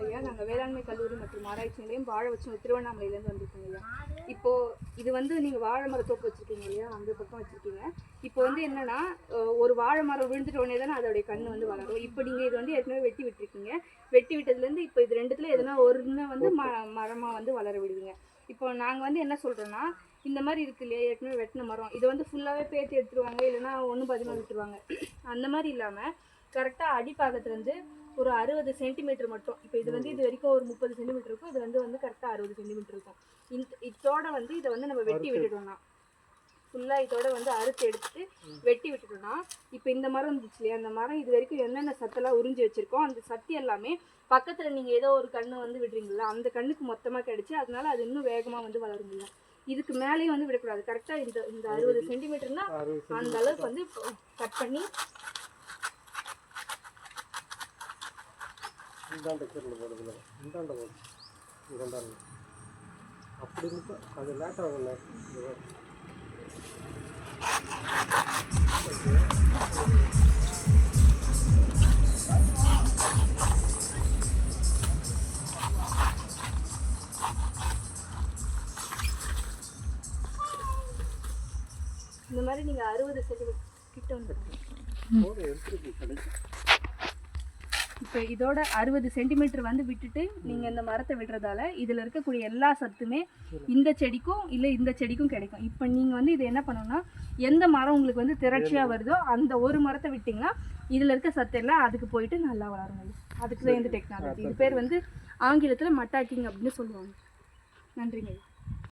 வணக்கங்க ஐயா. நாங்கள் வேளாண்மை கல்லூரி மற்றும் ஆராய்ச்சி நிலையம் வாழைவச்சம் திருவண்ணாமலையிலேருந்து வந்திருக்கோங்க ஐயா. இப்போது இது வந்து நீங்கள் வாழை மரத்தோப்பு வச்சுருக்கீங்க இல்லையா, அந்த பக்கம் வச்சுருக்கீங்க. இப்போ வந்து என்னென்னா, ஒரு வாழை மரம் விழுந்துட்ட உடனே தானே அதோடைய கன்று வந்து வளரும். இப்போ நீங்கள் இது வந்து ஏற்கனவே வெட்டி விட்டுருக்கீங்க. வெட்டி விட்டதுலேருந்து இப்போ இது ரெண்டுத்தில் எதுனா ஒன்று வந்து மரமாக வந்து வளர விடுவீங்க. இப்போ நாங்கள் வந்து என்ன சொல்கிறோன்னா, இந்த மாதிரி இருக்கு இல்லையா, ஏற்கனவே வெட்டின மரம் இதை வந்து ஃபுல்லாகவே பேத்தி எடுத்துருவாங்க, இல்லைன்னா ஒன்று பதிமாக விட்டுருவாங்க. அந்த மாதிரி இல்லாமல் கரெக்டாக அடிப்பாகத்துலேருந்து ஒரு 60 சென்டிமீட்டர் மட்டும். இப்போ இது வந்து இது வரைக்கும் ஒரு 30 சென்டிமீட்டர் இருக்கும். இது வந்து கரெக்டாக 60 சென்டிமீட்டர் இருக்கும். இதோட வந்து இதை வந்து நம்ம வெட்டி விட்டுட்டோம்னா, ஃபுல்லாக இதோட வந்து அறுத்து எடுத்துட்டு வெட்டி விட்டுட்டோம்னா, இப்போ இந்த மரம் இருந்துச்சு இல்லையா, அந்த மரம் இது வரைக்கும் என்னென்ன சத்தெல்லாம் உறிஞ்சி வச்சுருக்கோம், அந்த சத்து எல்லாமே பக்கத்தில் நீங்கள் ஏதோ ஒரு கன்று வந்து விடுறீங்களா, அந்த கண்ணுக்கு மொத்தமாக கிடச்சி அதனால அது இன்னும் வேகமாக வந்து வளருங்க. இதுக்கு மேலேயும் வந்து விடக்கூடாது. கரெக்டாக இந்த 60 சென்டிமீட்டர்னா அந்த அளவுக்கு வந்து கட் பண்ணி இந்தாண்ட கீரில் போடுறதுல இந்தாண்ட போடு இந்தாண்ட அப்படி இருக்கு. அது லேட்டாக ஆகல. இந்த மாதிரி நீங்கள் 60 சென்டிமீட்டர் கிட்ட வந்துடுங்க. கிடைக்கும். இப்போ இதோட 60 சென்டிமீட்டர் வந்து விட்டுட்டு நீங்கள் இந்த மரத்தை விடுறதால இதில் இருக்கக்கூடிய எல்லா சத்துமே இந்த செடிக்கும் இல்லை இந்த செடிக்கும் கிடைக்கும். இப்போ நீங்கள் வந்து இதை என்ன பண்ணணும்னா, எந்த மரம் உங்களுக்கு வந்து திரட்சியாக வருதோ அந்த ஒரு மரத்தை விட்டிங்கன்னா இதில் இருக்க சத்து எல்லாம் அதுக்கு போயிட்டு நல்லா வளரும். அதுக்கு தான் இந்த டெக்னாலஜி. இது பேர் வந்து ஆங்கிலத்தில் மட்டாக்கிங் அப்படின்னு சொல்லுவாங்க. நன்றிங்க.